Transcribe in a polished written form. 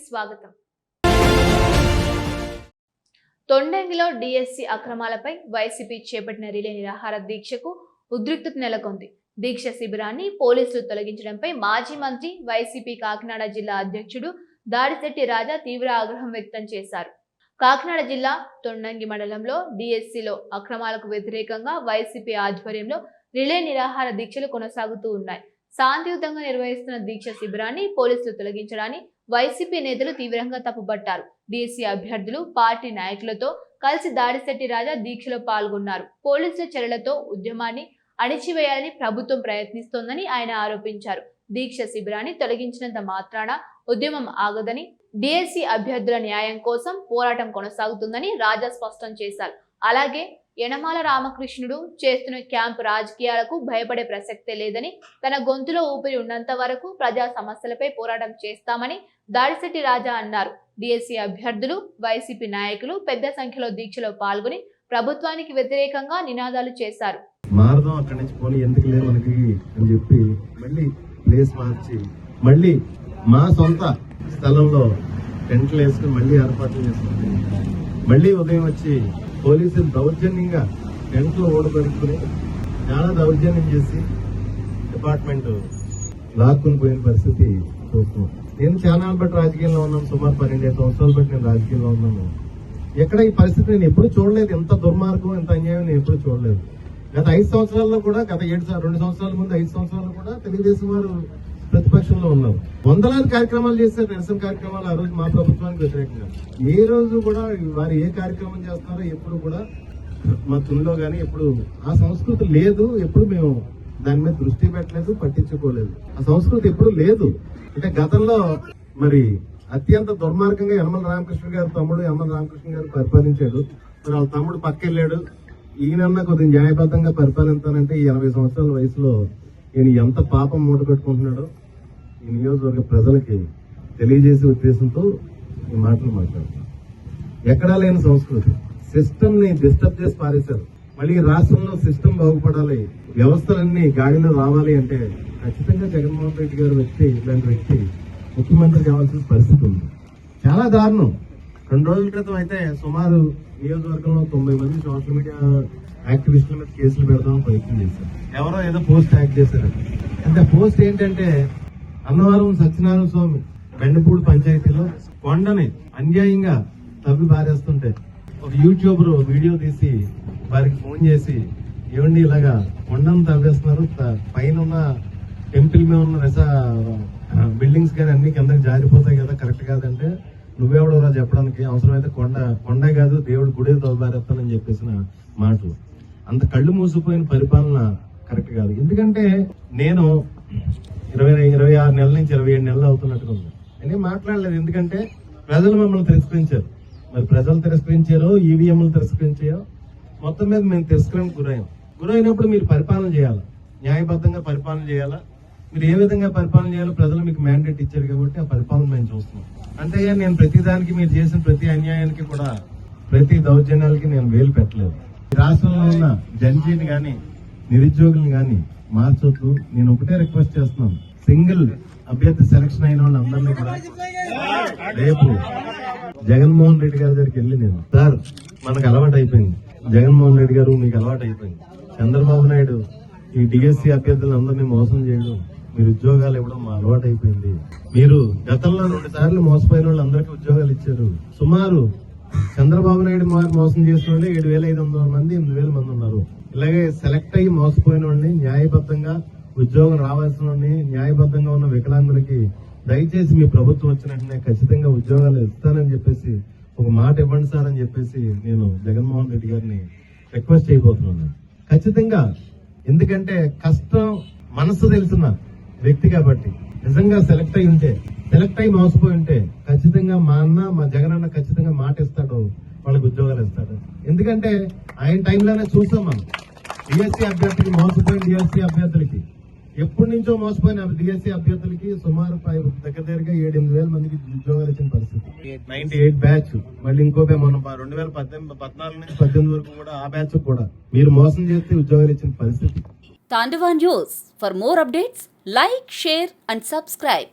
స్వాగతం. తొండంగిలో DSC అక్రమాలపై YCP చేపట్టిన relay నిరాహార దీక్షకు ఉద్రిక్తత నెలకొంది. దీక్ష శిబిరాన్ని పోలీసులు తొలగించడంపై మాజీ మంత్రి, వైసీపీ కాకినాడ జిల్లా అధ్యక్షుడు దాడిశెట్టి రాజా తీవ్ర ఆగ్రహం వ్యక్తం చేశారు. కాకినాడ జిల్లా తొండంగి మండలంలో డిఎస్సిలో అక్రమాలకు వ్యతిరేకంగా వైసీపీ ఆధ్వర్యంలో రిలే నిరాహార దీక్షలు కొనసాగుతూ ఉన్నాయి. శాంతియుతంగా నిర్వహిస్తున్న దీక్ష శిబిరాన్ని పోలీసులు తొలగించడాన్ని వైసీపీ నేతలు తీవ్రంగా తప్పుపట్టారు. డిఎస్సి అభ్యర్థులు, పార్టీ నాయకులతో కలిసి దాడిశెట్టి రాజా దీక్షలో పాల్గొన్నారు. పోలీసుల చర్యలతో ఉద్యమాన్ని అణిచివేయాలని ప్రభుత్వం ప్రయత్నిస్తోందని ఆయన ఆరోపించారు. దీక్ష శిబిరాన్ని తొలగించినంత మాత్రాన ఉద్యమం ఆగదని, డిఎస్సి అభ్యర్థుల న్యాయం కోసం పోరాటం కొనసాగుతుందని రాజా స్పష్టం చేశారు. అలాగే యనమాల రామకృష్ణుడు చేస్తున్న క్యాంపు రాజకీయాలకు భయపడే ప్రసక్తే లేదని, తన గొంతులో ఊపిరి ఉన్నంత వరకు ప్రజా సమస్యలపై పోరాటం చేస్తామని దాడిశెట్టి రాజా అన్నారు. డిఎస్సి అభ్యర్థులు, వైసీపీ నాయకులు పెద్ద సంఖ్యలో దీక్షలో పాల్గొని ప్రభుత్వానికి వ్యతిరేకంగా నినాదాలు చేశారు. మారదాం, అక్కడి నుంచి పోనీ ఎందుకు లేదు మనకి అని చెప్పి మళ్ళీ ప్లేస్ మార్చి మళ్ళీ మా సొంత స్థలంలో టెంట్లు వేసుకుని మళ్ళీ ఏర్పాట్లు చేసుకుంటే మళ్ళీ ఉదయం వచ్చి పోలీసులు దౌర్జన్యంగా టెంట్లో ఓడబెట్టుకుని చాలా దౌర్జన్యం చేసి డిపార్ట్మెంట్ లాక్కుని పోయిన పరిస్థితి చూస్తున్నాం. నేను చాలా బట్టి రాజకీయంలో ఉన్నాను, సుమారు 12 సంవత్సరాలు బట్టి నేను రాజకీయంలో ఉన్నాను. ఎక్కడ ఈ పరిస్థితి నేను ఎప్పుడు చూడలేదు. ఎంత దుర్మార్గం, ఎంత అన్యాయం నేను ఎప్పుడు చూడలేదు. గత 5 సంవత్సరాల్లో కూడా, గత 2 సంవత్సరాల ముందు 5 సంవత్సరాలు కూడా తెలుగుదేశం వారు ప్రతిపక్షంలో ఉన్నారు. వందలాది కార్యక్రమాలు చేశారు, నిరసన కార్యక్రమాలు. ఆ రోజు మా ప్రభుత్వానికి వ్యతిరేకంగా ఏ రోజు కూడా వారు ఏ కార్యక్రమం చేస్తున్నారో ఎప్పుడు కూడా మా తుల్లో గానీ ఎప్పుడు ఆ సంస్కృతి లేదు. ఎప్పుడు మేము దాని మీద దృష్టి పెట్టలేదు, పట్టించుకోలేదు. ఆ సంస్కృతి ఎప్పుడు లేదు. అంటే గతంలో మరి అత్యంత దుర్మార్గంగా యనమల రామకృష్ణ గారు తమ్ముడు యనమల రామకృష్ణ గారు పరిపాలించాడు. మరి వాళ్ళ తమ్ముడు పక్కెళ్ళాడు. ఈయనన్నా కొద్దిగా న్యాయబద్ధంగా పరిపాలిస్తానంటే ఈ 80 సంవత్సరాల వయసులో ఈయన ఎంత పాపం మూట కట్టుకుంటున్నాడో ఈ నియోజకవర్గ ప్రజలకి తెలియజేసే ఉద్దేశంతో ఈ మాటలు మాట్లాడుతున్నాం. ఎక్కడా లేని సంస్కృతి, సిస్టమ్ ని డిస్టర్బ్ చేసి పారేశారు. మళ్ళీ రాష్ట్రంలో సిస్టమ్ బాగుపడాలి, వ్యవస్థలన్నీ గాడిలో రావాలి అంటే ఖచ్చితంగా జగన్మోహన్ రెడ్డి గారు ఇలాంటి వ్యక్తి ముఖ్యమంత్రి కావాల్సిన పరిస్థితి ఉంది. చాలా దారుణం. 2 రోజుల క్రితం అయితే సుమారు నియోజకవర్గంలో 90 మంది సోషల్ మీడియా యాక్టివిస్టుల మీద కేసులు పెడదామని ప్రయత్నం చేశారు. ఎవరో ఏదో పోస్ట్ యాక్ట్ చేశారు. అంటే పోస్ట్ ఏంటంటే అన్నవరం సత్యనారాయణ స్వామి బెండపూడి పంచాయతీలో కొండని అన్యాయంగా తవ్వి బారేస్తుంటే ఒక యూట్యూబర్ వీడియో తీసి వారికి ఫోన్ చేసి, ఏమండి ఇలాగా కొండను తవ్వేస్తున్నారు, పైన ఉన్న టెంపుల్ మీద ఉన్న బిల్డింగ్స్ కానీ అన్ని కిందకి జారిపోతాయి కదా, కరెక్ట్ కాదంటే నువ్వెవడోరా చెప్పడానికి, అవసరమైతే కొండే కాదు దేవుడు గుడి తవ్వారేస్తానని చెప్పేసిన మాటలు. అంత కళ్ళు మూసిపోయిన పరిపాలన కరెక్ట్ కాదు. ఎందుకంటే నేను 26 నెలల నుంచి 27 నెలలు అవుతున్నట్టుగా ఉంది. నేనేం మాట్లాడలేదు. ఎందుకంటే ప్రజలు మమ్మల్ని తిరస్కరించారు. మరి ప్రజలు తిరస్కరించారో, ఈవీఎంలు తిరస్కరించారో, మొత్తం మీద మేము తిరస్కరణకు గురైనప్పుడు మీరు పరిపాలన చేయాలి, న్యాయబద్ధంగా పరిపాలన చేయాలా. మీరు ఏ విధంగా పరిపాలన చేయాలో ప్రజలు మీకు మ్యాండేట్ ఇచ్చారు కాబట్టి ఆ పరిపాలన మేము చూస్తున్నాం. అంతేగాని నేను ప్రతిదానికి, మీరు చేసిన ప్రతి అన్యాయానికి కూడా, ప్రతి దౌర్జన్యాలకి నేను వేలు పెట్టలేదు. రాష్ట్రంలో ఉన్న జడ్జీని గాని, నిరుద్యోగులను గాని మార్చొద్దు. నేను ఒకటే రిక్వెస్ట్ చేస్తున్నాను, సింగిల్ అభ్యర్థి సెలక్షన్ అయిన వాళ్ళందరినీ కూడా రేపు జగన్మోహన్ రెడ్డి గారి దగ్గరికి వెళ్ళి నేను, సార్ మనకు అలవాటు అయిపోయింది, జగన్మోహన్ రెడ్డి గారు మీకు అలవాటు అయిపోయింది, చంద్రబాబు నాయుడు ఈ డిఎస్సి అభ్యర్థులందరినీ మోసం చేయడం, మీరు ఉద్యోగాలు ఇవ్వడం మా అలవాటు అయిపోయింది. మీరు గతంలో 2 సార్లు మోసపోయిన వాళ్ళందరికీ ఉద్యోగాలు ఇచ్చారు. సుమారు చంద్రబాబు నాయుడు మోసం చేసిన వాళ్ళు 7,500 మంది, 8,000 మంది ఉన్నారు. ఇలాగే సెలెక్ట్ అయ్యి మోసపోయిన వాళ్ళని, న్యాయబద్ధంగా ఉద్యోగం రావాల్సిన వాళ్ళని, న్యాయబద్ధంగా ఉన్న వికలాంగులకి దయచేసి మీ ప్రభుత్వం వచ్చిన వెంటనే ఖచ్చితంగా ఉద్యోగాలు ఇస్తానని చెప్పేసి ఒక మాట ఇవ్వండి సార్ అని చెప్పేసి నేను జగన్మోహన్ రెడ్డి గారిని రిక్వెస్ట్ చేయబోతున్నాను. ఖచ్చితంగా, ఎందుకంటే కష్టం మనసు తెలిసిన వ్యక్తి కాబట్టి, నిజంగా సెలెక్ట్ అయి మోసపోయి ఉంటే ఖచ్చితంగా మా జగన్ అన్న ఖచ్చితంగా మాట ఇస్తాడు, వాళ్ళకి ఉద్యోగాలు ఇస్తాడు. ఎందుకంటే ఆయన టైంలోనే చూసాం మనం డిఎస్సి అభ్యర్థికి మోసపోయిన డిఎస్సి అభ్యర్థులకి, ఎప్పటి నుంచో మోసపోయిన డిఎస్సి అభ్యర్థులకి సుమారు దగ్గరగా 7-8 మందికి ఉద్యోగాలు ఇచ్చిన పరిస్థితి. 98 బ్యాచ్, మళ్ళీ ఇంకో మనం 2014 నుంచి 18 వరకు కూడా ఆ బ్యాచ్ కూడా మీరు మోసం చేస్తే ఉద్యోగాలు ఇచ్చిన పరిస్థితి. Tandava News. For more updates, like, share and subscribe.